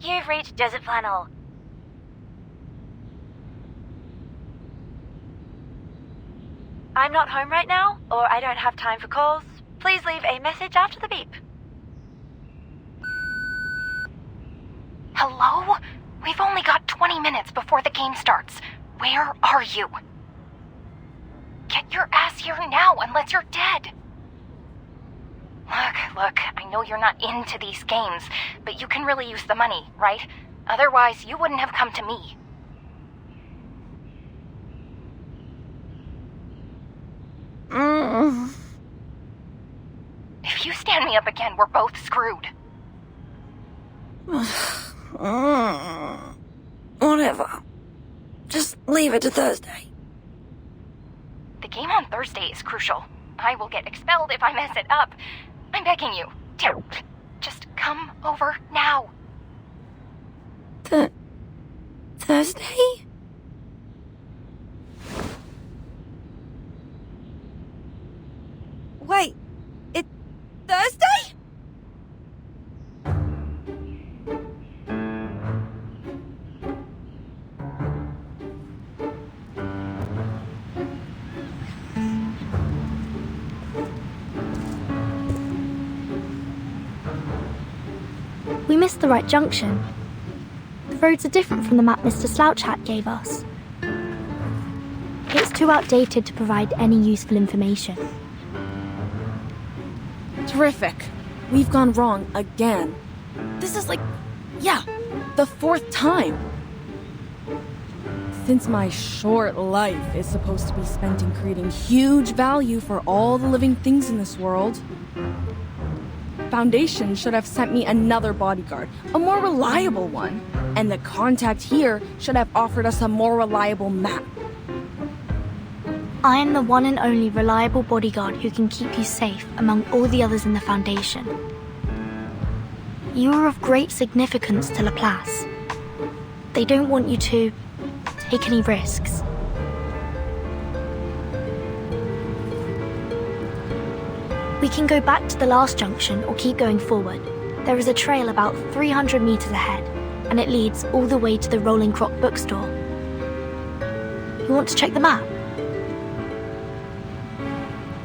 You've reached Desert Flannel. I'm not home right now, or I don't have time for calls. Please leave a message after the beep. Hello? We've only got 20 minutes before the game starts. Where are you? Get your ass here now, unless you're dead. Look, I know you're not into these games, but you can really use the money, right? Otherwise, you wouldn't have come to me. If you stand me up again, we're both screwed. Whatever. Just leave it to Thursday. The game on Thursday is crucial. I will get expelled if I mess it up. I'm begging you. Just come over now. Thursday? Wait, it's Thursday? We missed the right junction. The roads are different from the map Mr. Slouch Hat gave us. It's too outdated to provide any useful information. Terrific. We've gone wrong again. This is the 4th time. Since my short life is supposed to be spent in creating huge value for all the living things in this world, Foundation should have sent me another bodyguard, a more reliable one, and the contact here should have offered us a more reliable map. I am the one and only reliable bodyguard who can keep you safe among all the others in the Foundation. You are of great significance to Laplace. They don't want you to take any risks. We can go back to the last junction or keep going forward. There is a trail about 300 meters ahead, and it leads all the way to the Rolling Croc bookstore. You want to check the map?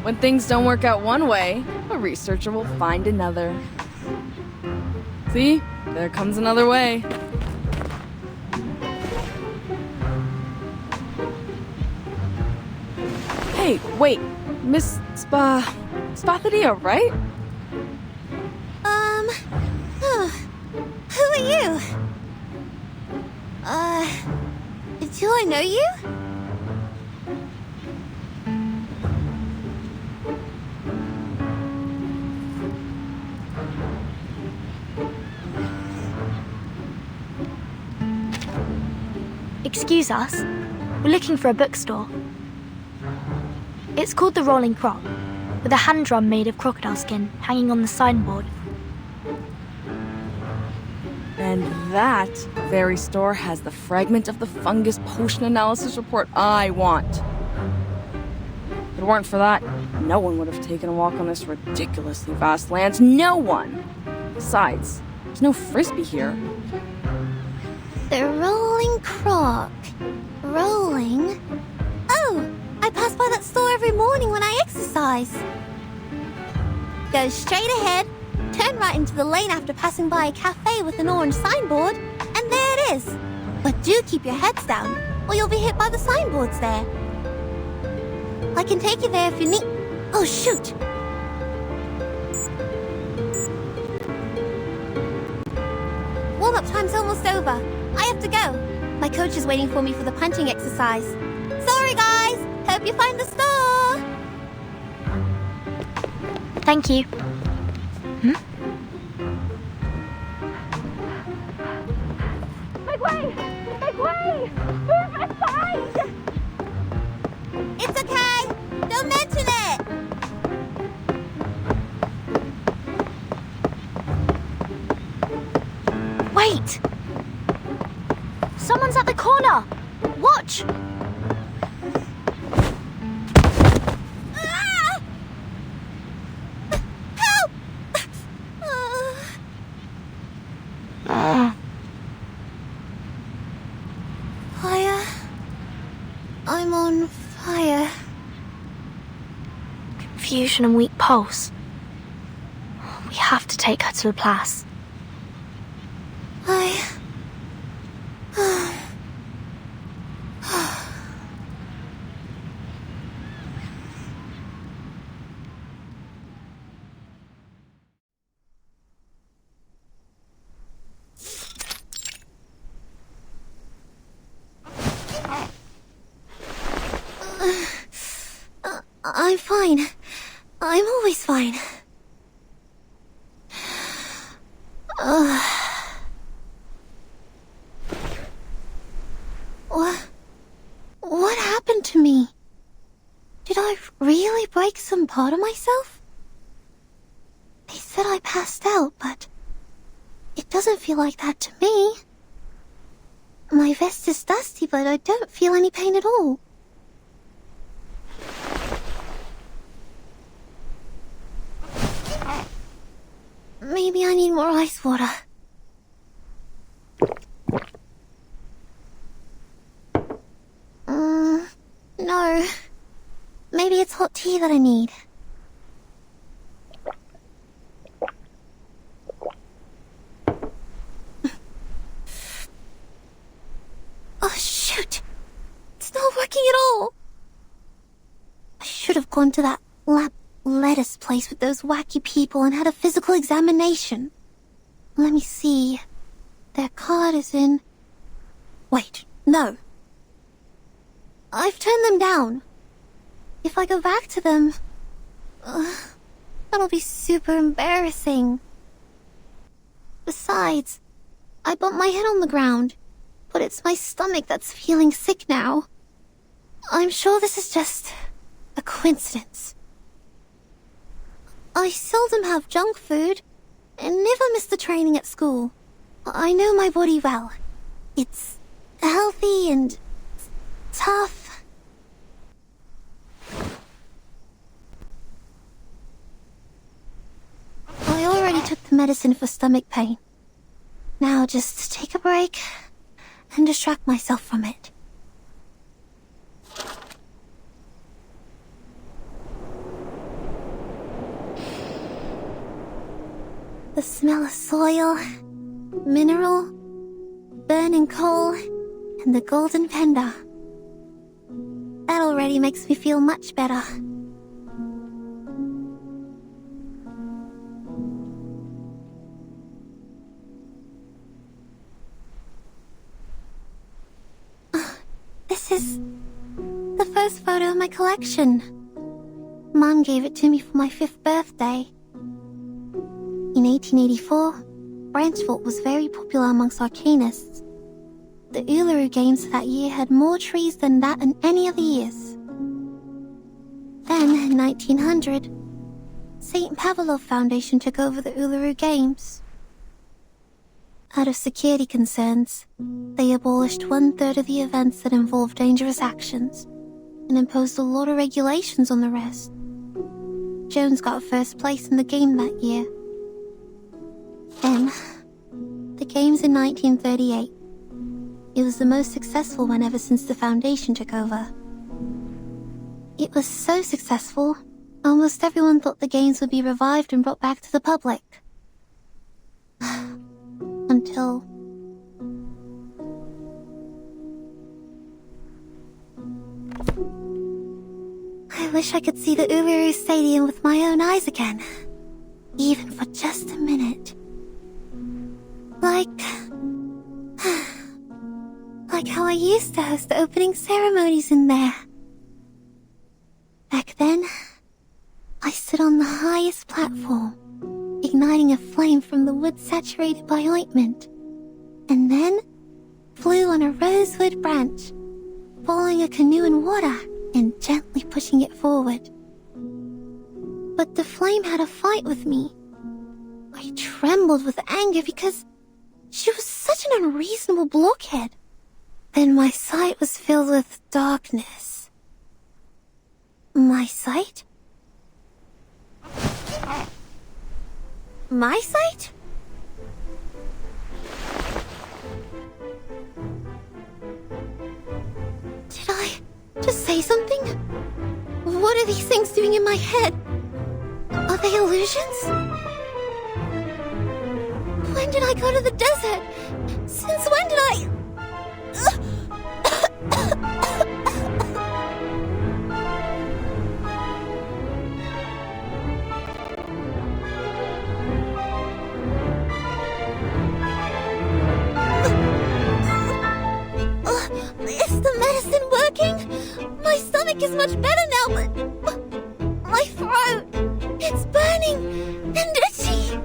When things don't work out one way, a researcher will find another. See? There comes another way. Hey, wait. Miss Spathadia, right? Who are you? Do I know you? Excuse us. We're looking for a bookstore. It's called the Rolling Croc, with a hand drum made of crocodile skin hanging on the signboard. And that very store has the fragment of the fungus potion analysis report I want. If it weren't for that, no one would have taken a walk on this ridiculously vast land. No one! Besides, there's no frisbee here. The Rolling Croc. Rolling? Oh, I pass by that store every morning when I exercise. Go straight ahead, turn right into the lane after passing by a cafe with an orange signboard, and there it is. But do keep your heads down, or you'll be hit by the signboards there. I can take you there if you need... Oh, shoot! Warm-up time's almost over. I have to go. My coach is waiting for me for the punching exercise. Sorry, guys. Hope you find the store. Thank you. Make way! Make way! Move aside! It's okay. Don't mention it. Wait! Someone's at the corner! Watch! confusion and weak pulse. We have to take her to the place. I'm fine. I'm always fine. What happened to me? Did I really break some part of myself? They said I passed out, but it doesn't feel like that to me. My vest is dusty, but I don't feel any pain at all. Maybe I need more ice water. No. Maybe it's hot tea that I need. Oh, shoot! It's not working at all! I should have gone to that lettuce place with those wacky people and had a physical examination. Let me see. Their card is in... Wait, no. I've turned them down. If I go back to them... that'll be super embarrassing. Besides, I bumped my head on the ground, but it's my stomach that's feeling sick now. I'm sure this is just a coincidence. I seldom have junk food, and never miss the training at school. I know my body well. It's healthy and tough. I already took the medicine for stomach pain. Now just take a break and distract myself from it. The smell of soil, mineral, burning coal, and the golden panda. That already makes me feel much better. This is the first photo of my collection. Mom gave it to me for my 5th birthday. In 1884, Branchfort was very popular amongst arcanists. The Uluru Games that year had more trees than that in any other years. Then, in 1900, St. Pavlov Foundation took over the Uluru Games. Out of security concerns, they abolished 1/3 of the events that involved dangerous actions and imposed a lot of regulations on the rest. Jones got first place in the game that year. Then, the games in 1938. It was the most successful one ever since the Foundation took over. It was so successful, almost everyone thought the games would be revived and brought back to the public. Until... I wish I could see the Uluru Stadium with my own eyes again. Even for just a minute. Like how I used to host the opening ceremonies in there. Back then, I stood on the highest platform, igniting a flame from the wood saturated by ointment, and then flew on a rosewood branch, following a canoe in water and gently pushing it forward. But the flame had a fight with me. I trembled with anger because she was such an unreasonable blockhead. Then my sight was filled with darkness. My sight? My sight? Did I just say something? What are these things doing in my head? they illusions? When did I go to the desert? Since when did I... Is the medicine working? My stomach is much better now, but my throat, it's burning and itchy.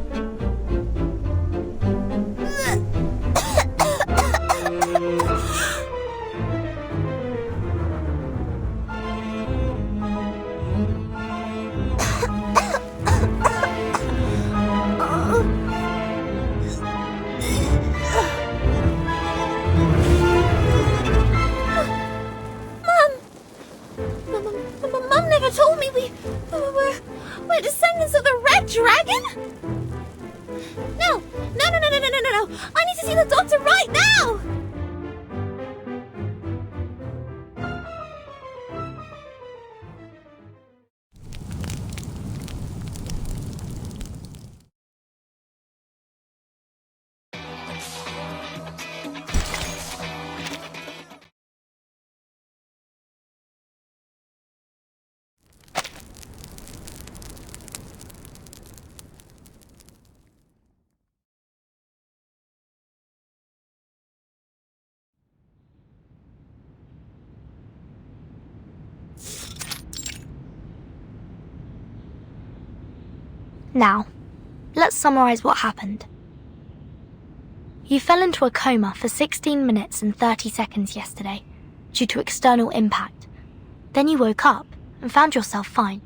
Mum never told me we're descendants of the Red Dragon? No! I need to see the doctor right now! Now, let's summarize what happened. You fell into a coma for 16 minutes and 30 seconds yesterday due to external impact. Then you woke up and found yourself fine.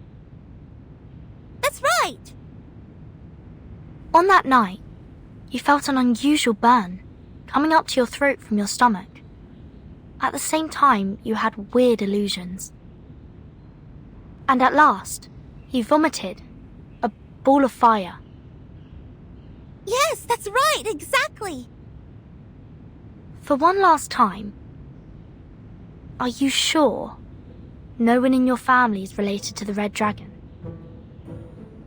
That's right! On that night, you felt an unusual burn coming up to your throat from your stomach. At the same time, you had weird illusions. And at last, you vomited a ball of fire. Yes, that's right, exactly! For one last time, are you sure no one in your family is related to the Red Dragon?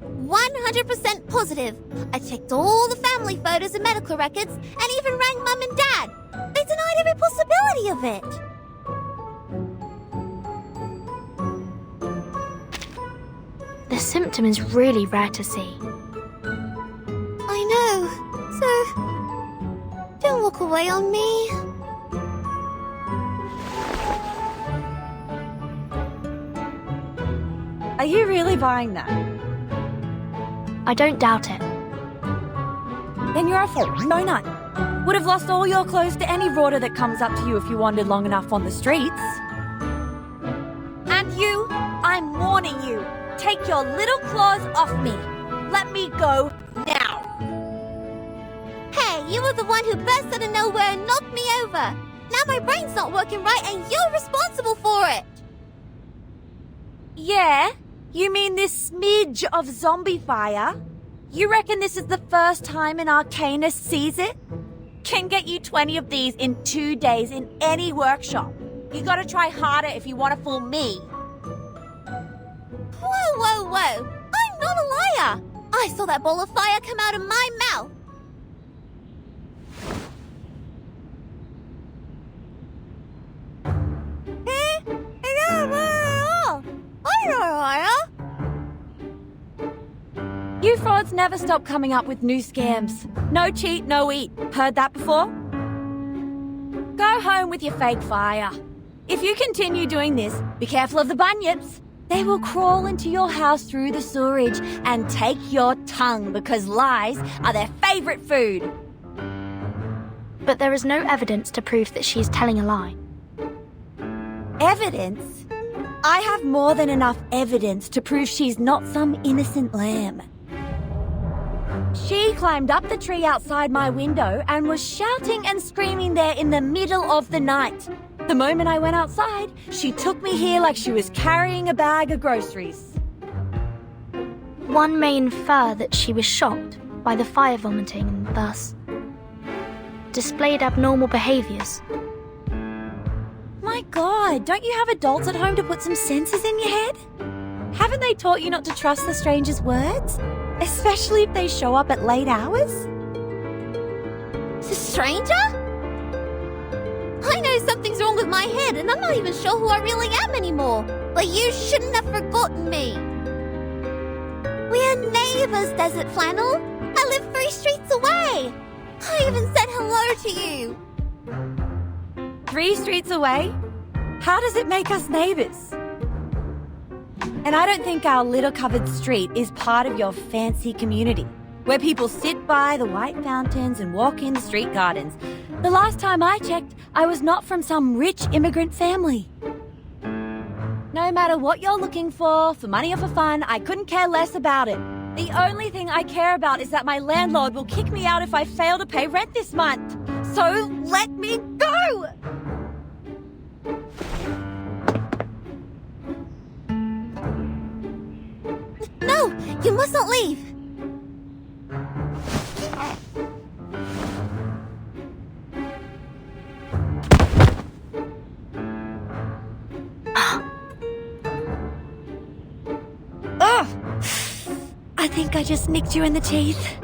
100% positive. I checked all the family photos and medical records and even rang Mum and Dad. They denied every possibility of it. The symptom is really rare to see. I know. So, don't walk away on me. Are you really buying that? I don't doubt it. Then you're a fool. No nut. Would have lost all your clothes to any rorter that comes up to you if you wandered long enough on the streets. And you, I'm warning you. Take your little claws off me. Let me go now. Hey, you were the one who burst out of nowhere and knocked me over. Now my brain's not working right and you're responsible for it. Yeah? You mean this smidge of zombie fire? You reckon this is the first time an Arcanist sees it? Can get you 20 of these in 2 days in any workshop. You gotta try harder if you want to fool me. Whoa. I'm not a liar. I saw that ball of fire come out of my mouth. You frauds never stop coming up with new scams. No cheat, no eat. Heard that before? Go home with your fake fire. If you continue doing this, be careful of the bunyips. They will crawl into your house through the sewerage and take your tongue because lies are their favorite food. But there is no evidence to prove that she is telling a lie. Evidence? I have more than enough evidence to prove she's not some innocent lamb. She climbed up the tree outside my window and was shouting and screaming there in the middle of the night. The moment I went outside, she took me here like she was carrying a bag of groceries. One may infer that she was shocked by the fire vomiting and thus displayed abnormal behaviors. My God, don't you have adults at home to put some senses in your head? Haven't they taught you not to trust the stranger's words? Especially if they show up at late hours? The stranger? I know something's wrong with my head, and I'm not even sure who I really am anymore. But you shouldn't have forgotten me. We are neighbors, Desert Flannel. I live 3 streets away. I even said hello to you. 3 streets away? How does it make us neighbors? And I don't think our litter-covered street is part of your fancy community, where people sit by the white fountains and walk in the street gardens. The last time I checked, I was not from some rich immigrant family. No matter what you're looking for money or for fun, I couldn't care less about it. The only thing I care about is that my landlord will kick me out if I fail to pay rent this month. So let me go! No, you must not leave. Ugh! I think I just nicked you in the teeth.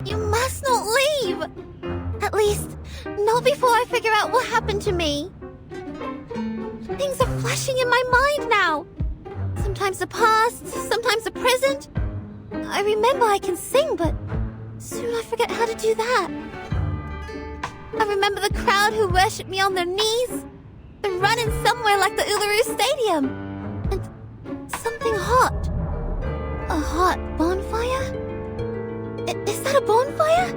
You must not leave. At least, not before I figure out what happened to me. Things are flashing in my mind now. Sometimes the past, sometimes the present. I remember I can sing, but soon I forget how to do that. I remember the crowd who worshipped me on their knees, then running somewhere like the Uluru Stadium. And something hot. A hot bonfire? Is that a bonfire?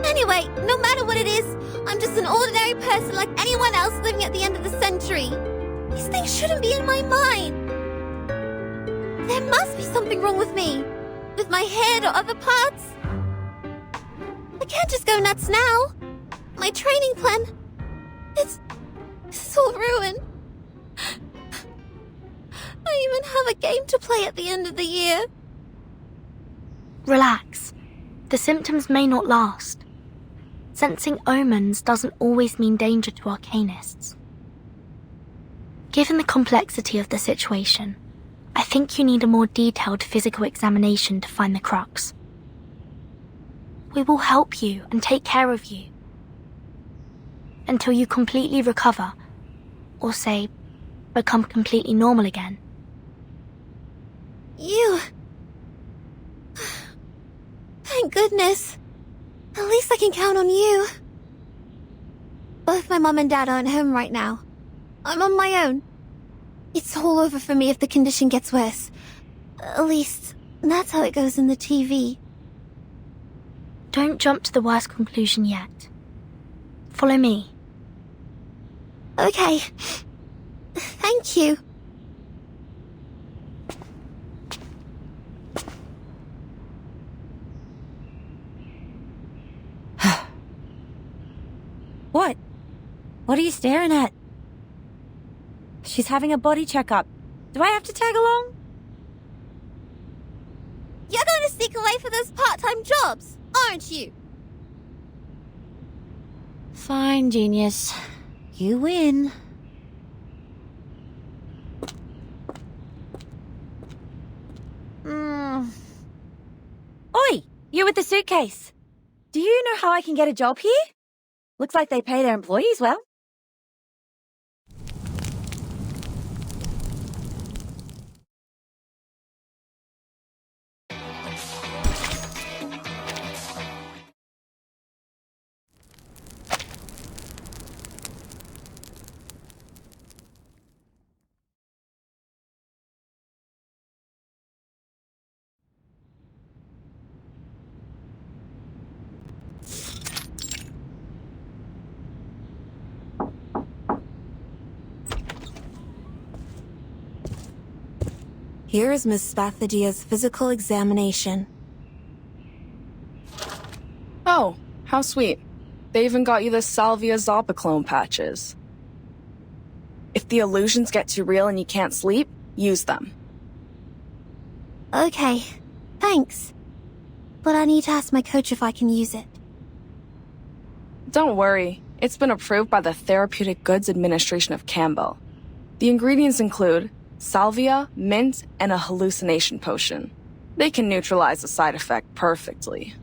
Anyway, no matter what it is, I'm just an ordinary person like anyone else living at the end of the century. These things shouldn't be in my mind. There must be something wrong with me. With my head or other parts. I can't just go nuts now. My training plan... It's all ruined. I even have a game to play at the end of the year. Relax. The symptoms may not last. Sensing omens doesn't always mean danger to arcanists. Given the complexity of the situation, I think you need a more detailed physical examination to find the crux. We will help you and take care of you until you completely recover, or say, become completely normal again. You... Thank goodness. At least I can count on you. Both my mom and dad aren't home right now. I'm on my own. It's all over for me if the condition gets worse. At least, that's how it goes in the TV. Don't jump to the worst conclusion yet. Follow me. Okay. Thank you. What? What are you staring at? She's having a body checkup. Do I have to tag along? You're going to sneak away for those part-time jobs, aren't you? Fine, genius. You win. Oi! You with the suitcase. Do you know how I can get a job here? Looks like they pay their employees well. Here is Miss Spathadia's physical examination. Oh, how sweet. They even got you the Salvia Zopiclone patches. If the illusions get too real and you can't sleep, use them. Okay, thanks. But I need to ask my coach if I can use it. Don't worry, it's been approved by the Therapeutic Goods Administration of Campbell. The ingredients include salvia, mint, and a hallucination potion. They can neutralize the side effect perfectly.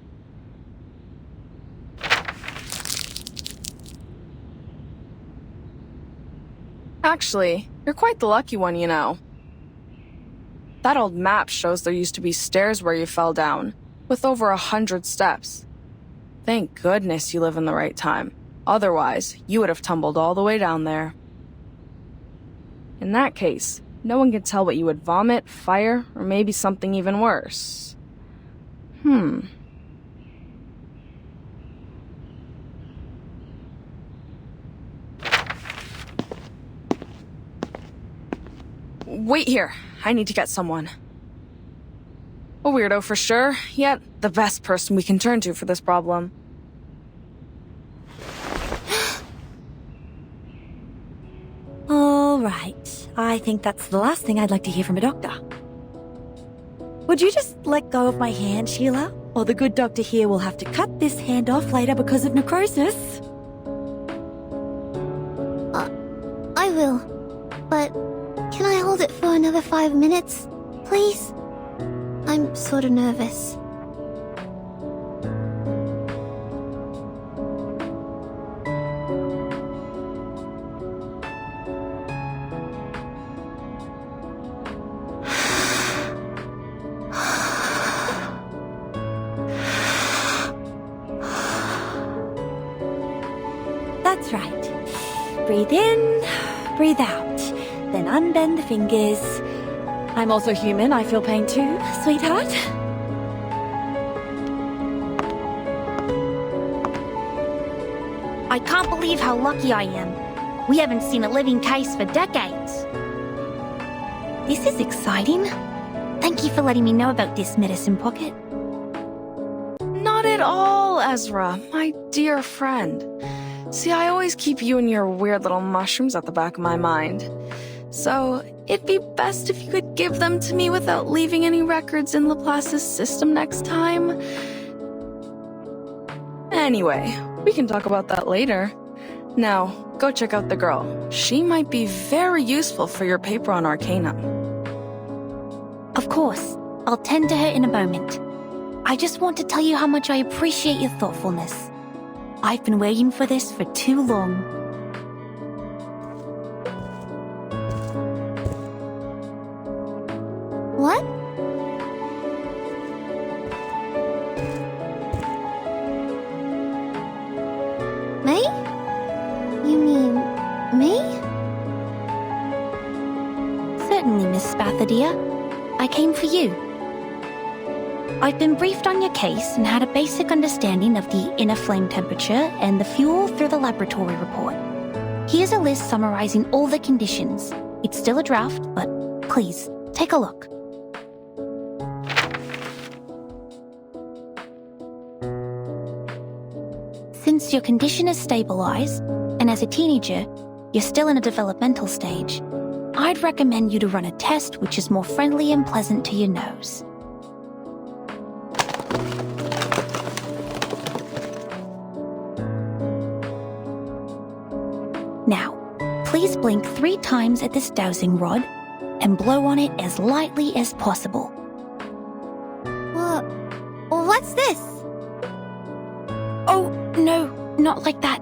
Actually, you're quite the lucky one, you know. That old map shows there used to be stairs where you fell down, with over 100 steps. Thank goodness you live in the right time. Otherwise, you would have tumbled all the way down there. In that case, no one can tell what you would vomit, fire, or maybe something even worse. Wait here. I need to get someone. A weirdo for sure, yet the best person we can turn to for this problem. All right. I think that's the last thing I'd like to hear from a doctor. Would you just let go of my hand, Sheila? Or the good doctor here will have to cut this hand off later because of necrosis. I will. But can I hold it for another 5 minutes, please? I'm sort of nervous. That's right. Breathe in, breathe out. Then unbend the fingers. I'm also human, I feel pain too, sweetheart. I can't believe how lucky I am. We haven't seen a living case for decades. This is exciting. Thank you for letting me know about this medicine pocket. Not at all, Ezra, my dear friend. See, I always keep you and your weird little mushrooms at the back of my mind. So, it'd be best if you could give them to me without leaving any records in Laplace's system next time. Anyway, we can talk about that later. Now, go check out the girl. She might be very useful for your paper on Arcanum. Of course, I'll tend to her in a moment. I just want to tell you how much I appreciate your thoughtfulness. I've been waiting for this for too long. What? May? You mean me? Certainly, Miss Spathadia. I came for you. I've been briefed on your case and had a basic understanding of the inner flame temperature and the fuel through the laboratory report. Here's a list summarizing all the conditions. It's still a draft, but please, take a look. Since your condition is stabilized, and as a teenager, you're still in a developmental stage, I'd recommend you to run a test which is more friendly and pleasant to your nose. Now, please blink 3 times at this dowsing rod and blow on it as lightly as possible. What's this? Oh, no, not like that.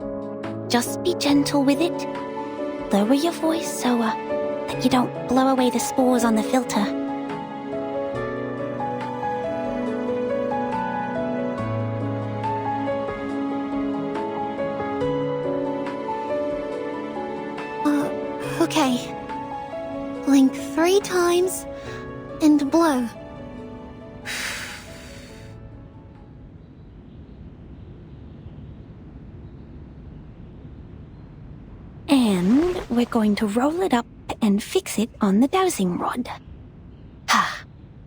Just be gentle with it. Lower your voice so that you don't blow away the spores on the filter. Okay. Blink 3 times and blow. And we're going to roll it up and fix it on the dowsing rod.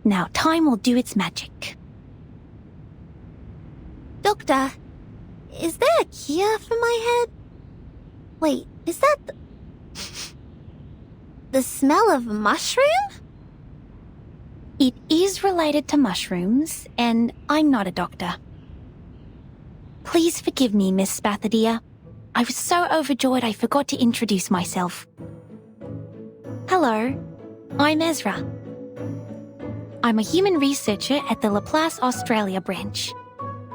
Now time will do its magic. Doctor, is there a cure for my head? Wait, is that the smell of mushroom? It is related to mushrooms, and I'm not a doctor. Please forgive me, Miss Spathadia. I was so overjoyed I forgot to introduce myself. Hello, I'm Ezra. I'm a human researcher at the Laplace Australia branch.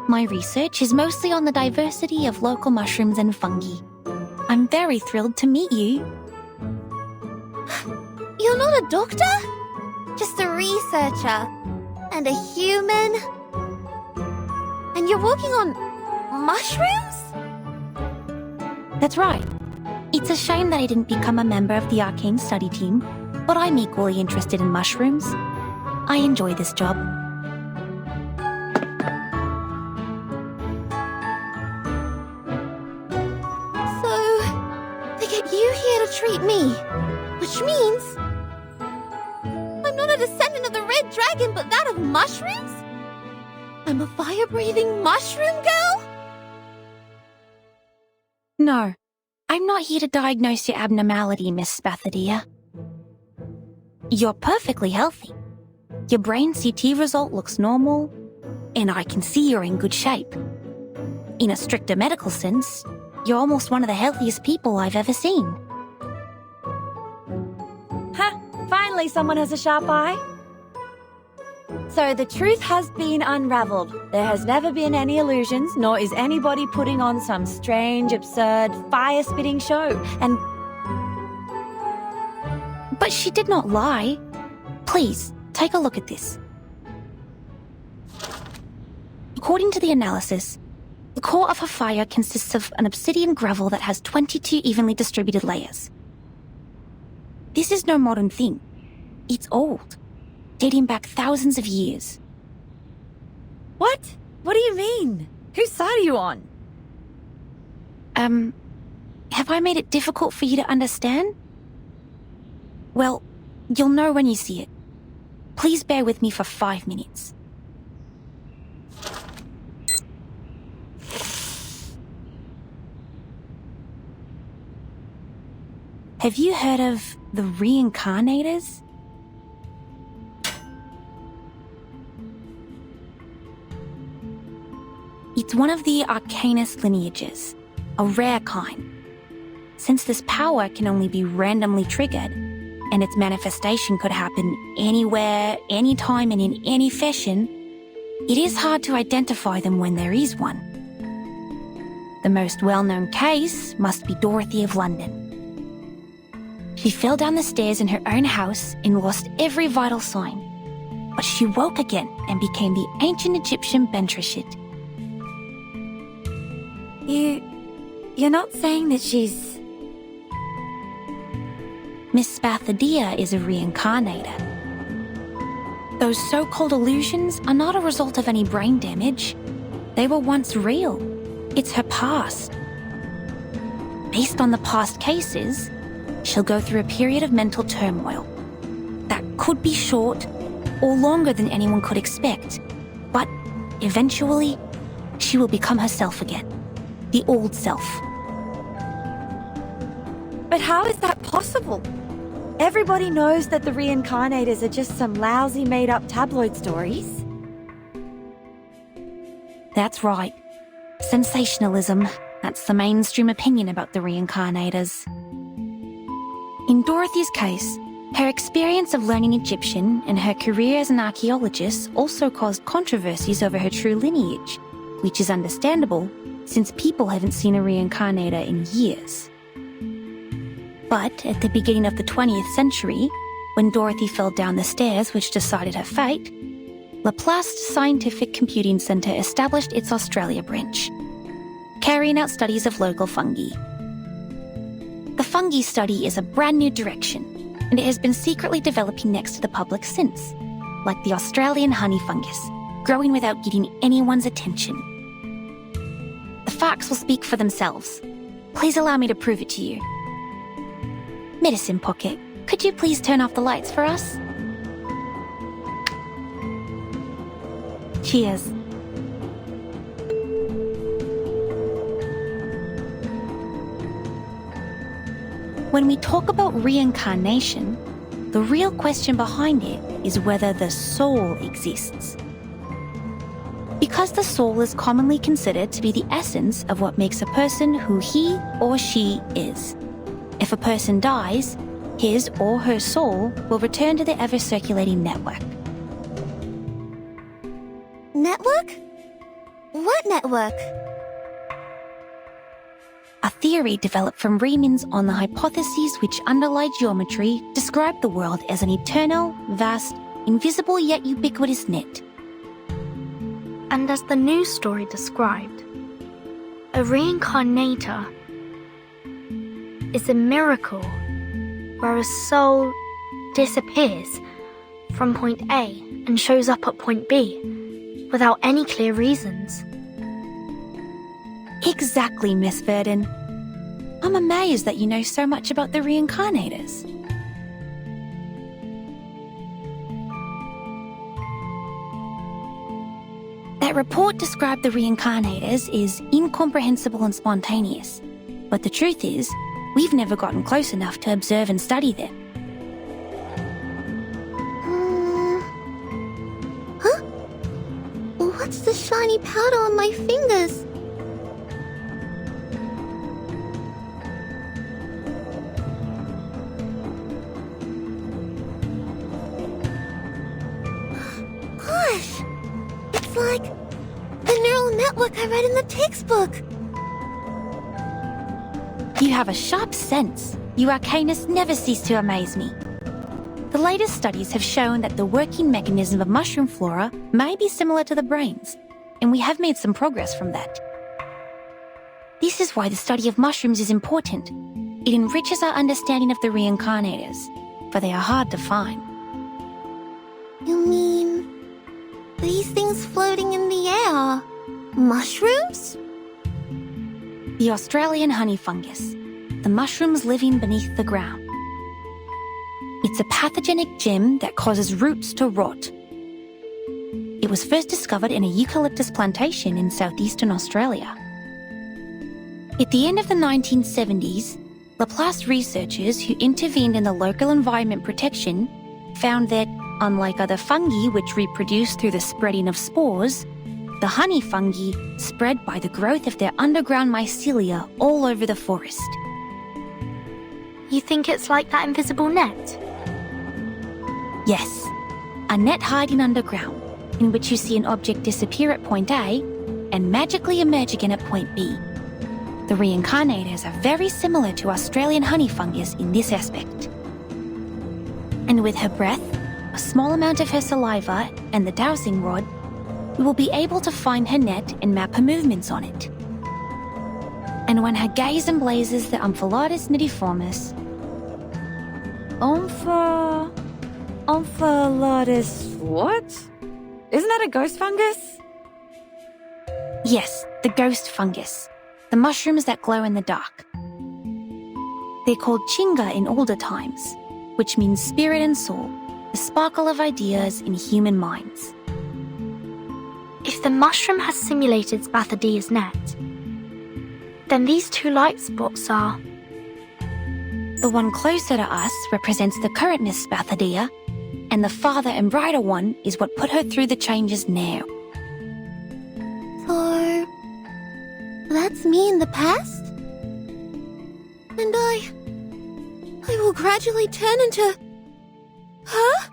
My research is mostly on the diversity of local mushrooms and fungi. I'm very thrilled to meet you. You're not a doctor? Just a researcher. And a human? And you're working on mushrooms? That's right. It's a shame that I didn't become a member of the Arcane study team, but I'm equally interested in mushrooms. I enjoy this job. So, they get you here to treat me, which means I'm not a descendant of the Red Dragon, but that of mushrooms? I'm a fire-breathing mushroom girl? No, I'm not here to diagnose your abnormality, Miss Spathadia. You're perfectly healthy. Your brain CT result looks normal, and I can see you're in good shape. In a stricter medical sense, you're almost one of the healthiest people I've ever seen. Ha! Finally someone has a sharp eye. So the truth has been unraveled. There has never been any illusions, nor is anybody putting on some strange, absurd, fire-spitting show. And... But she did not lie. Please, take a look at this. According to the analysis, the core of her fire consists of an obsidian gravel that has 22 evenly distributed layers. This is no modern thing. It's old, dating back thousands of years. What? What do you mean? Whose side are you on? Have I made it difficult for you to understand? Well, you'll know when you see it. Please bear with me for 5 minutes. Have you heard of the reincarnators? It's one of the Arcanist lineages, a rare kind. Since this power can only be randomly triggered, and its manifestation could happen anywhere, anytime, and in any fashion, it is hard to identify them when there is one. The most well-known case must be Dorothy of London. She fell down the stairs in her own house and lost every vital sign. But she woke again and became the ancient Egyptian Bentreshit. You're not saying that she's... Miss Spathadia is a reincarnator. Those so-called illusions are not a result of any brain damage. They were once real. It's her past. Based on the past cases, she'll go through a period of mental turmoil. That could be short or longer than anyone could expect. But eventually, she will become herself again. The old self. But how is that possible? Everybody knows that the reincarnators are just some lousy made-up tabloid stories. That's right. Sensationalism. That's the mainstream opinion about the reincarnators. In Dorothy's case, her experience of learning Egyptian and her career as an archaeologist also caused controversies over her true lineage, which is understandable since people haven't seen a reincarnator in years. But at the beginning of the 20th century, when Dorothy fell down the stairs which decided her fate, Laplace Scientific Computing Centre established its Australia branch, carrying out studies of local fungi. The fungi study is a brand new direction, and it has been secretly developing next to the public since, like the Australian honey fungus, growing without getting anyone's attention. The facts will speak for themselves. Please allow me to prove it to you. Medicine Pocket, could you please turn off the lights for us? Cheers. When we talk about reincarnation, the real question behind it is whether the soul exists. Because the soul is commonly considered to be the essence of what makes a person who he or she is. If a person dies, his or her soul will return to the ever-circulating network. Network? What network? A theory developed from Riemann's on the hypotheses which underlie geometry describe the world as an eternal, vast, invisible yet ubiquitous net. And as the news story described, a reincarnator is a miracle where a soul disappears from point A and shows up at point B without any clear reasons. Exactly, Miss Verdon. I'm amazed that you know so much about the reincarnators. That report described the reincarnators is incomprehensible and spontaneous. But the truth is, we've never gotten close enough to observe and study them. Huh? What's the shiny powder on my fingers? Gosh! It's like the neural network I read in the textbook. You have a sharp sense. You arcanists never cease to amaze me. The latest studies have shown that the working mechanism of mushroom flora may be similar to the brain's, and we have made some progress from that. This is why the study of mushrooms is important. It enriches our understanding of the reincarnators, for they are hard to find. You mean these things floating in the air? Mushrooms? The Australian honey fungus, the mushrooms living beneath the ground. It's a pathogenic gem that causes roots to rot. It was first discovered in a eucalyptus plantation in southeastern Australia. At the end of the 1970s, Laplace researchers who intervened in the local environment protection found that, unlike other fungi which reproduce through the spreading of spores, the honey fungi spread by the growth of their underground mycelia all over the forest. You think it's like that invisible net? Yes, a net hiding underground, in which you see an object disappear at point A and magically emerge again at point B. The reincarnators are very similar to Australian honey fungus in this aspect. And with her breath, a small amount of her saliva, and the dowsing rod, we will be able to find her net and map her movements on it. And when her gaze emblazes the Omphalotus nidiformis... Omphalotus what? Isn't that a ghost fungus? Yes, the ghost fungus. The mushrooms that glow in the dark. They're called chinga in older times, which means spirit and soul, the sparkle of ideas in human minds. If the mushroom has simulated Spathodia's net, then these two light spots are... The one closer to us represents the current Miss Spathodia, and the farther and brighter one is what put her through the changes now. So... that's me in the past? And I will gradually turn into... Huh?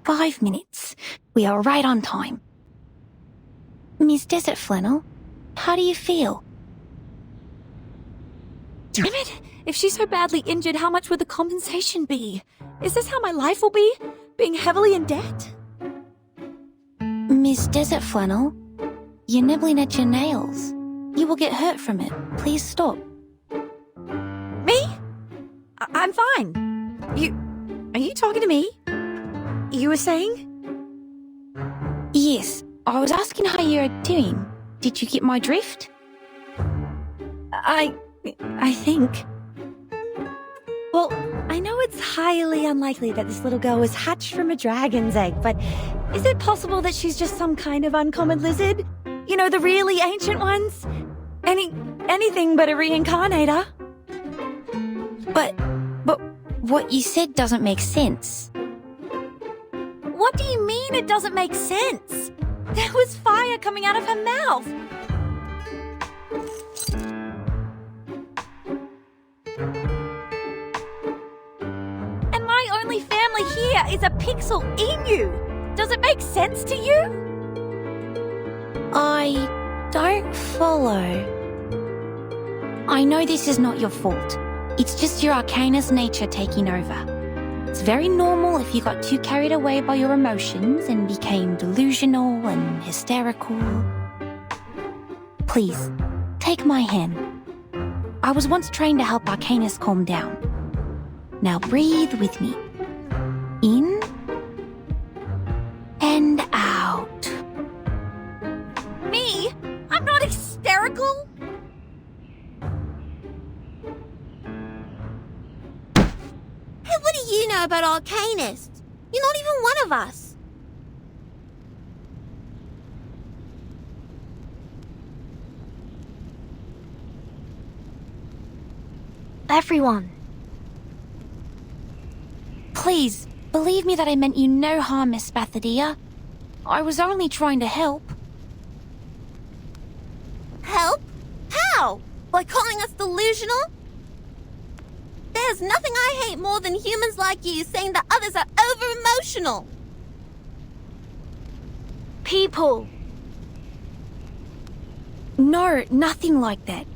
"5 minutes. We are right on time. Miss Desert Flannel, how do you feel?" Damn it! If she's so badly injured, how much would the compensation be? Is this how my life will be? Being heavily in debt? Miss Desert Flannel, you're nibbling at your nails. You will get hurt from it. Please stop. Me? I'm fine. Are you talking to me? You were saying? Yes, I was asking how you're doing. Did you get my drift? I think... Well, I know it's highly unlikely that this little girl was hatched from a dragon's egg, but is it possible that she's just some kind of uncommon lizard? You know, the really ancient ones? Anything but a reincarnator. But what you said doesn't make sense. What do you mean it doesn't make sense? There was fire coming out of her mouth. And my only family here is a pixel Inu. Does it make sense to you? I don't follow. I know this is not your fault. It's just your Arcanist nature taking over. It's very normal if you got too carried away by your emotions and became delusional and hysterical. Please, take my hand. I was once trained to help Arcanists calm down. Now breathe with me. In and out. Me? I'm not hysterical. Hey, what do you know about Arcanists? You're not even one of us. Everyone. Please, believe me that I meant you no harm, Miss Spathadia. I was only trying to help. Help? How? By calling us delusional? There's nothing I hate more than humans like you saying that others are over-emotional. People. No, nothing like that.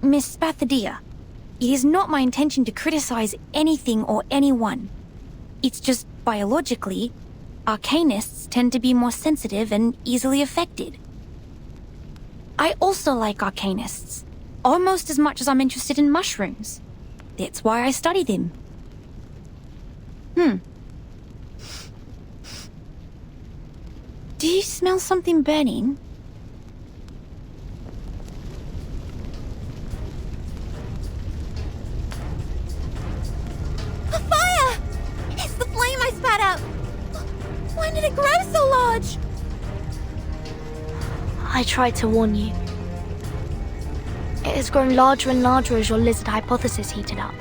Miss Spathadia, it is not my intention to criticize anything or anyone. It's just biologically, Arcanists tend to be more sensitive and easily affected. I also like Arcanists, almost as much as I'm interested in mushrooms. That's why I study them. Do you smell something burning? A fire! It's the flame I spat out. When did it grow so large? I tried to warn you. It has grown larger and larger as your lizard hypothesis heated up.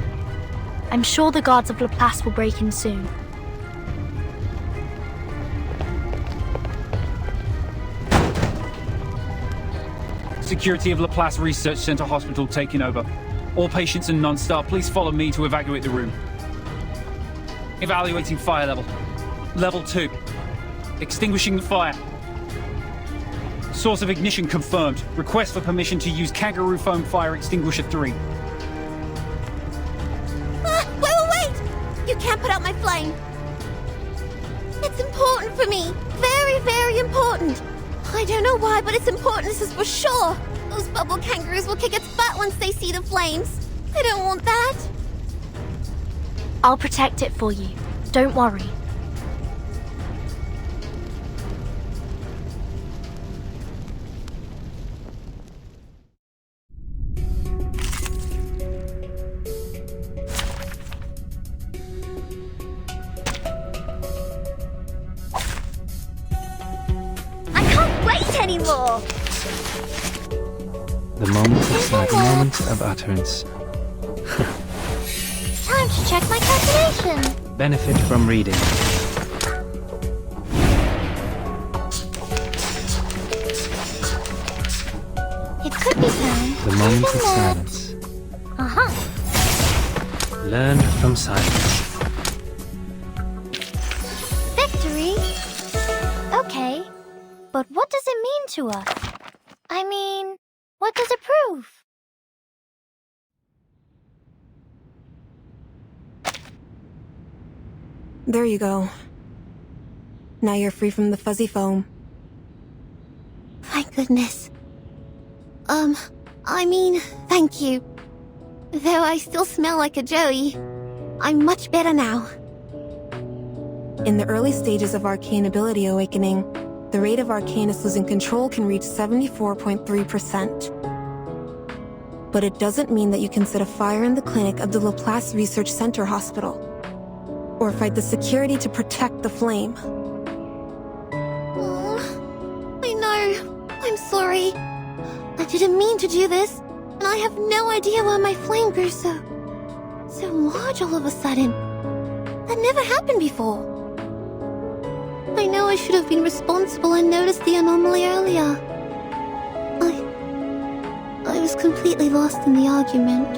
I'm sure the guards of Laplace will break in soon. Security of Laplace Research Center Hospital taking over. All patients and non-staff, please follow me to evacuate the room. Evaluating fire level. Level 2. Extinguishing the fire. Source of ignition confirmed. Request for permission to use Kangaroo Foam Fire Extinguisher 3. Wait! You can't put out my flame. It's important for me. Very, very important. I don't know why, but it's important, this is for sure. Those bubble kangaroos will kick its butt once they see the flames. I don't want that. I'll protect it for you. Don't worry. Anymore. The moment of utterance. Time to check my calculation. Benefit from reading. It could be found. The moment of silence. Learn from silence. Victory? Okay. But what does it mean to us? I mean, what does it prove? There you go. Now you're free from the fuzzy foam. Thank goodness. I mean, thank you. Though I still smell like a Joey, I'm much better now. In the early stages of arcane ability awakening, the rate of Arcanists losing control can reach 74.3%. But it doesn't mean that you can set a fire in the clinic of the Laplace Research Center Hospital, or fight the security to protect the flame. Oh, I know. I'm sorry. I didn't mean to do this, and I have no idea why my flame grew so large all of a sudden. That never happened before. I know I should have been responsible and noticed the anomaly earlier. I was completely lost in the argument.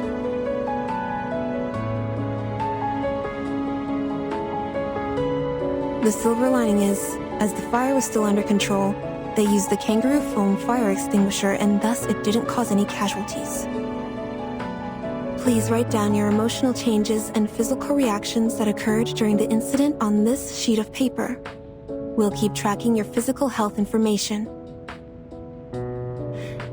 The silver lining is, as the fire was still under control, they used the kangaroo foam fire extinguisher and thus it didn't cause any casualties. Please write down your emotional changes and physical reactions that occurred during the incident on this sheet of paper. We'll keep tracking your physical health information.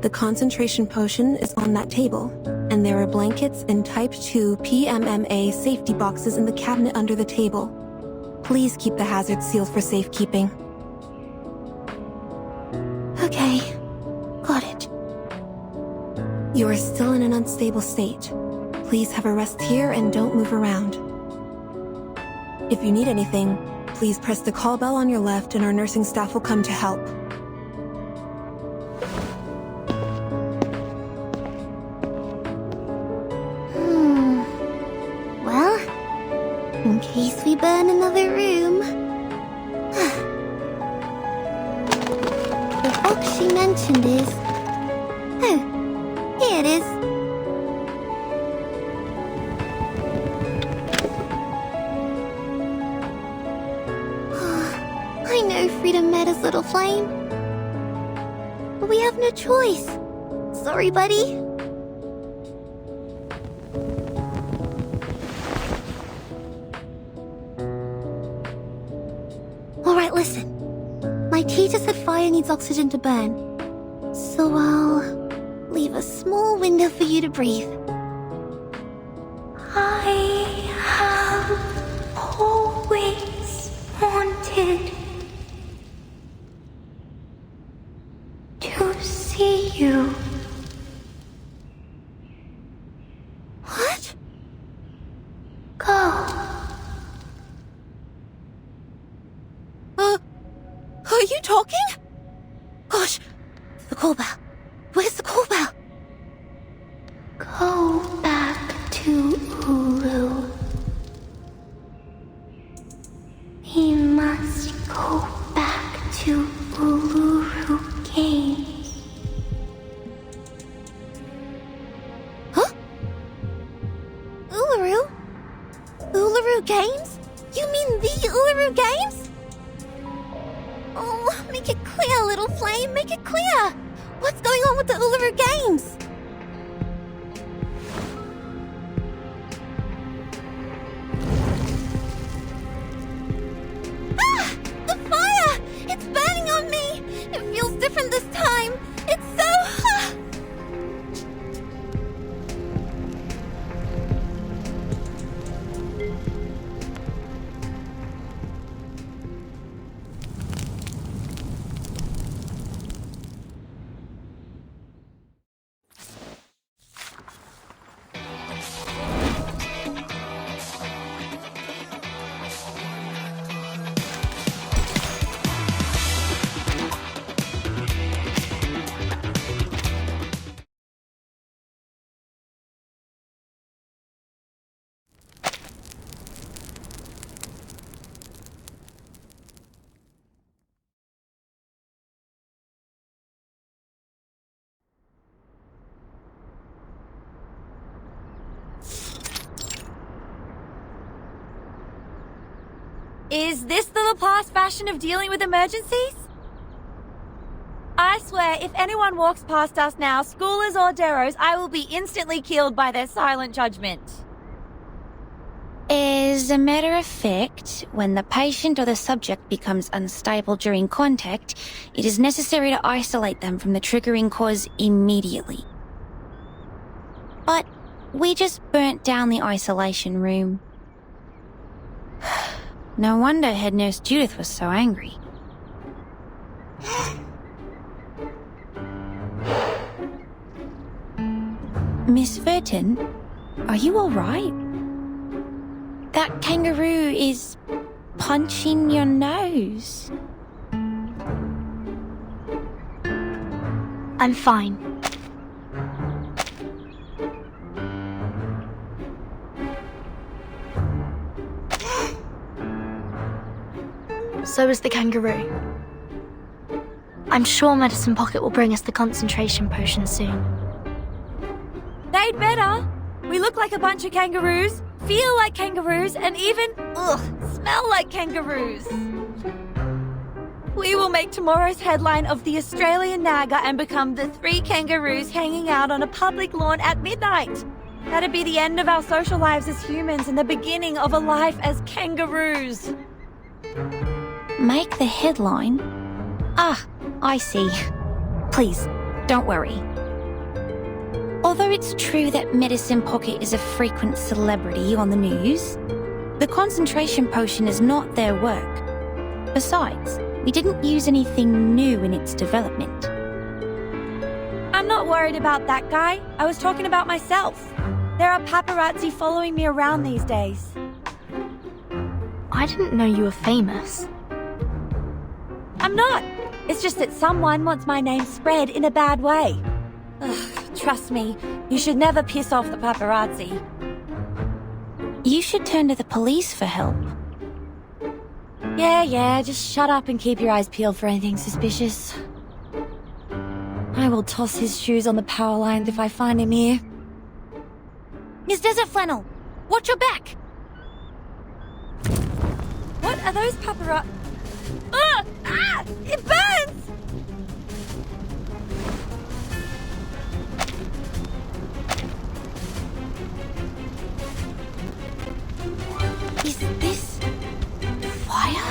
The concentration potion is on that table, and there are blankets and Type 2 PMMA safety boxes in the cabinet under the table. Please keep the hazard sealed for safekeeping. Okay, got it. You are still in an unstable state. Please have a rest here and don't move around. If you need anything, please press the call bell on your left and our nursing staff will come to help. Well, in case we burn another room. The box she mentioned is... Oh, here it is. I know freedom matters, little flame. But we have no choice. Sorry, buddy. Alright, listen. My teacher said fire needs oxygen to burn. So I'll leave a small window for you to breathe. I have always wanted to see you. What? Go. Are you talking? Gosh, the call bell. Where's the call bell? Go back to Ulu. We must go back to Uluru Games. Huh? Uluru? Uluru Games? You mean the Uluru Games? Oh, make it clear, little flame, make it clear! What's going on with the Uluru Games? Ah! The fire! It's burning on me! It feels different this time! It's so... Is this the Laplace fashion of dealing with emergencies? I swear, if anyone walks past us now, schoolers or deros, I will be instantly killed by their silent judgment. As a matter of fact, when the patient or the subject becomes unstable during contact, it is necessary to isolate them from the triggering cause immediately. But we just burnt down the isolation room. No wonder Head Nurse Judith was so angry. Miss Verton, are you alright? That kangaroo is punching your nose. I'm fine. So is the kangaroo. I'm sure Medicine Pocket will bring us the concentration potion soon. They'd better. We look like a bunch of kangaroos, feel like kangaroos, and even, smell like kangaroos. We will make tomorrow's headline of the Australian Naga and become the 3 kangaroos hanging out on a public lawn at midnight. That'd be the end of our social lives as humans and the beginning of a life as kangaroos. Make the headline? Ah, I see. Please, don't worry. Although it's true that Medicine Pocket is a frequent celebrity on the news, the concentration potion is not their work. Besides, we didn't use anything new in its development. I'm not worried about that guy. I was talking about myself. There are paparazzi following me around these days. I didn't know you were famous. I'm not. It's just that someone wants my name spread in a bad way. Ugh, trust me, you should never piss off the paparazzi. You should turn to the police for help. Yeah, just shut up and keep your eyes peeled for anything suspicious. I will toss his shoes on the power lines if I find him here. Miss Desert Flannel, watch your back! What are those paparazzi? It burns! Is this fire?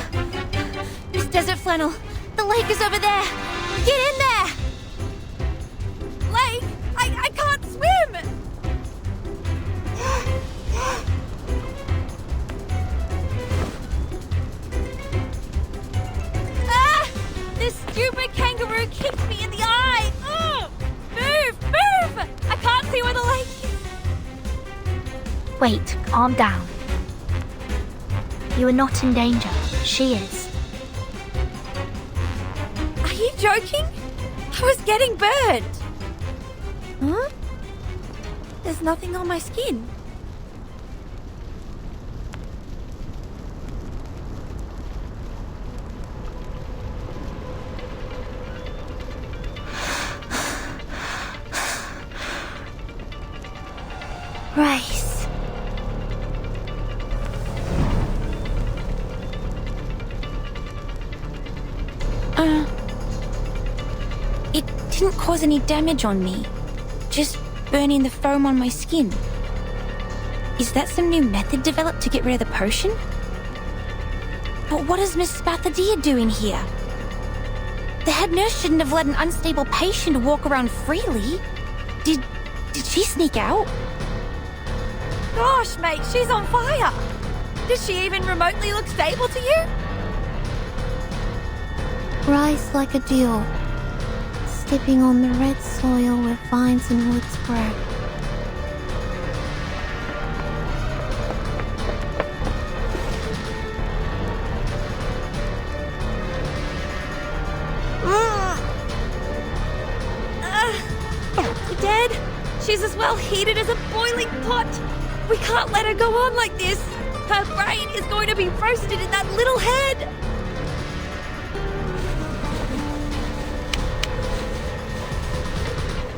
Miss Desert Flannel, the lake is over there! Get in there! Lake? I can't swim! This stupid kangaroo kicked me in the eye! Ugh! Move! I can't see where the lake is! Wait, calm down. You are not in danger. She is. Are you joking? I was getting burned! Huh? There's nothing on my skin. Rice. It didn't cause any damage on me. Just burning the foam on my skin. Is that some new method developed to get rid of the potion? But what does Miss Spathadia do in here? The head nurse shouldn't have let an unstable patient walk around freely. Did she sneak out? Gosh, mate, she's on fire! Does she even remotely look stable to you? Rise like a dew, stepping on the red soil where vines and woods grow. Dead? She's as well heated as a boiling pot. We can't let her go on like this. Her brain is going to be roasted in that little head.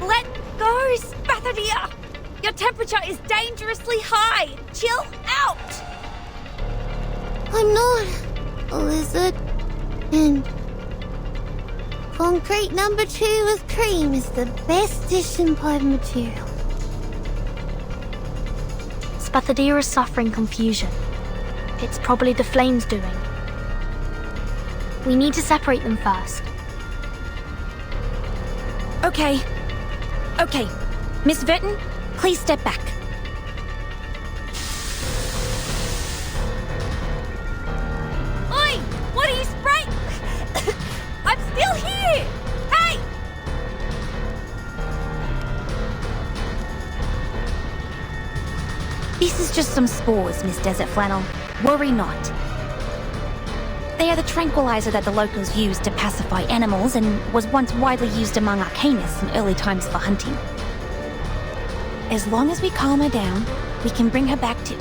Let go, Spathadia. Your temperature is dangerously high. Chill out. I'm not a lizard, and concrete number 2 with cream is the best dish in pod material. Spathadia is suffering confusion. It's probably the flames doing. We need to separate them first. Okay. Miss Verton, please step back. Oi! What are you spraying? I'm still here! Hey! This is just some spores, Miss Desert Flannel. Worry not. They are the tranquilizer that the locals used to pacify animals and was once widely used among arcanists in early times for hunting. As long as we calm her down, we can bring her back to...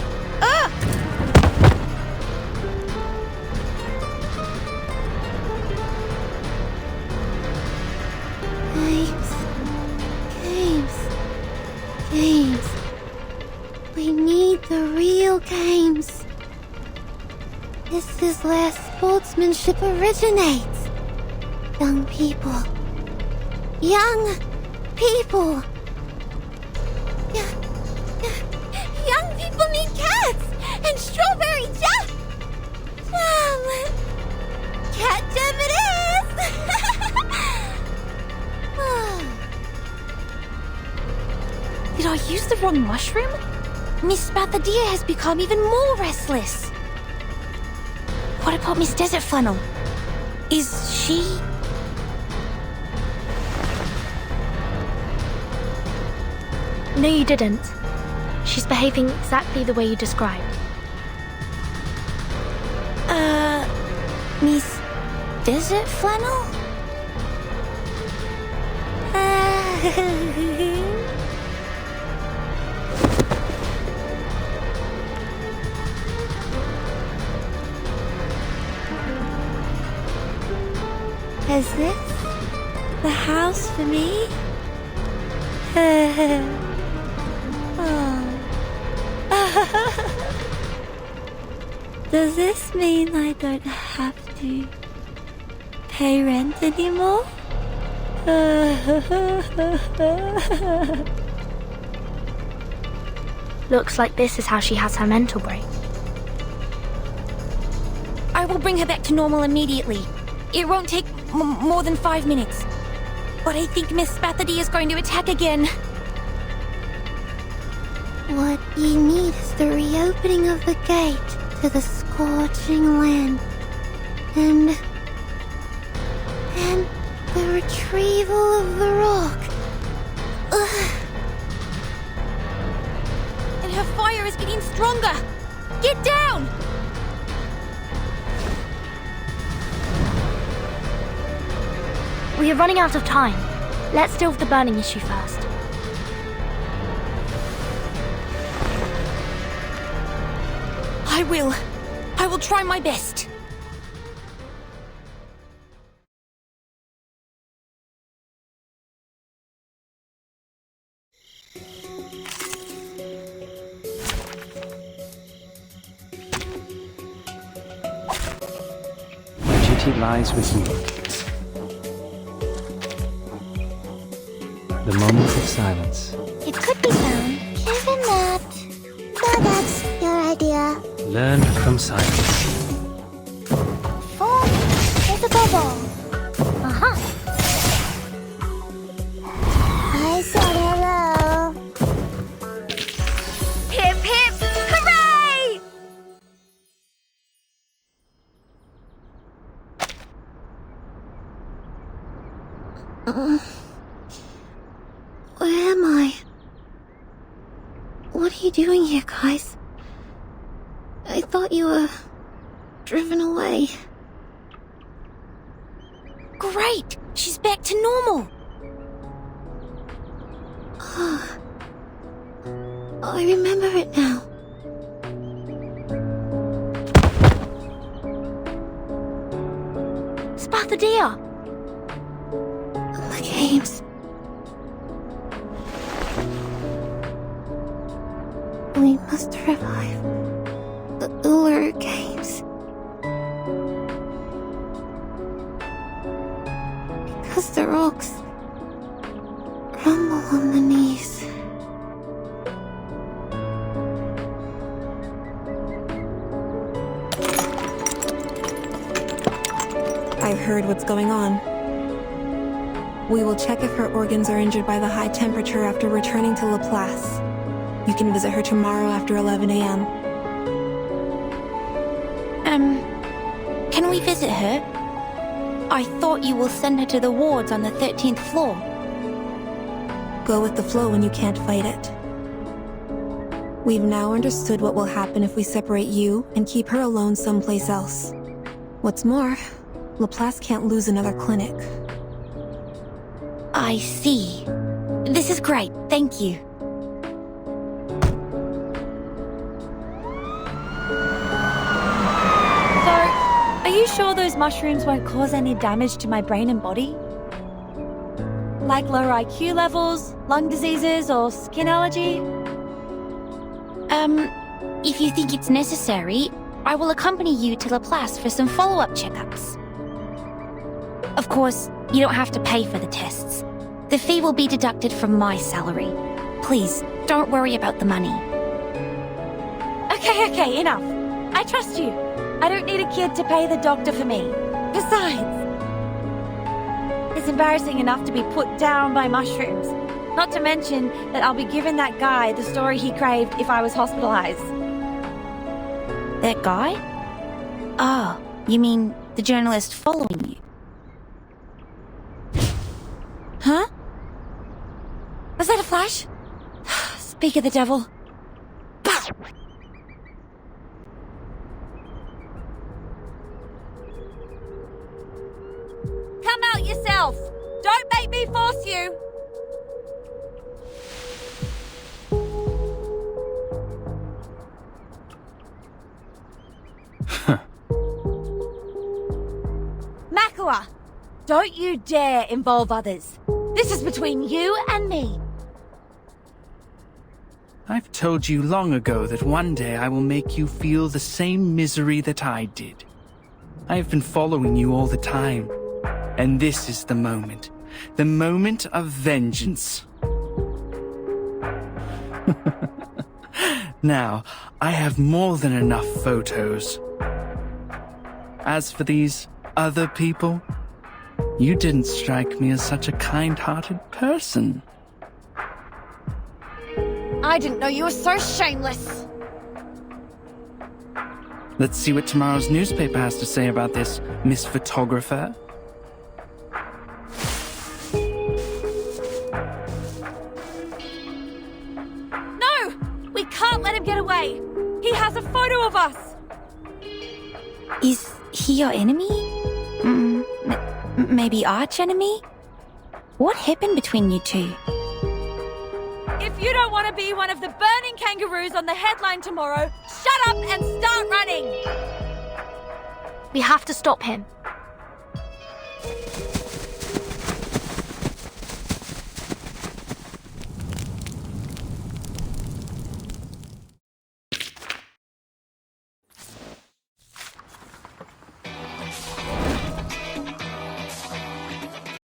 We need the real games. This is where sportsmanship originates. Young people. Young people. Young people need cats and strawberry jam. Cat jam it is. Did I use the wrong mushroom? Miss Bathadia has become even more restless. What about Miss Desert Flannel? Is she... No, you didn't. She's behaving exactly the way you described. Miss Desert Flannel? Is this the house for me? Does this mean I don't have to pay rent anymore? Looks like this is how she has her mental break. I will bring her back to normal immediately. It won't take more than 5 minutes. But I think Miss Bathadia is going to attack again. What you need is the reopening of the gate to the scorching land. And the retrieval of the rock. And her fire is getting stronger. Get down! We are running out of time. Let's deal with the burning issue first. I will try my best. My duty lies with you. The moment of silence. It could be found. Isn't that? No, that's your idea. Learn from silence. Form is a bubble. Uh-huh. I said hello. Hip hip hooray! Where am I? What are you doing here, guys? I thought you were driven away. Great! She's back to normal. I remember it now. Spathadia! The games. We must revive the Uluru Games. Because the rocks rumble on the knees. I've heard what's going on. We will check if her organs are injured by the high temperature after returning to Laplace. You can visit her tomorrow after 11 a.m. Can we visit her? I thought you will send her to the wards on the 13th floor. Go with the flow when you can't fight it. We've now understood what will happen if we separate you and keep her alone someplace else. What's more, Laplace can't lose another clinic. I see. This is great, thank you. Are you sure those mushrooms won't cause any damage to my brain and body? Like lower IQ levels, lung diseases, or skin allergy? If you think it's necessary, I will accompany you to Laplace for some follow-up checkups. Of course, you don't have to pay for the tests. The fee will be deducted from my salary. Please, don't worry about the money. Okay, enough. I trust you. I don't need a kid to pay the doctor for me. Besides, it's embarrassing enough to be put down by mushrooms. Not to mention that I'll be giving that guy the story he craved if I was hospitalized. That guy? Oh, you mean the journalist following you? Huh? Was that a flash? Speak of the devil. Come out yourself! Don't make me force you! Makua, don't you dare involve others. This is between you and me. I've told you long ago that one day I will make you feel the same misery that I did. I have been following you all the time, and this is the moment of vengeance. Now, I have more than enough photos. As for these other people, you didn't strike me as such a kind-hearted person. I didn't know you were so shameless. Let's see what tomorrow's newspaper has to say about this, Miss Photographer. No! We can't let him get away! He has a photo of us! Is he your enemy? Maybe arch-enemy? What happened between you two? If you don't want to be one of the burning kangaroos on the headline tomorrow, shut up and start running! We have to stop him.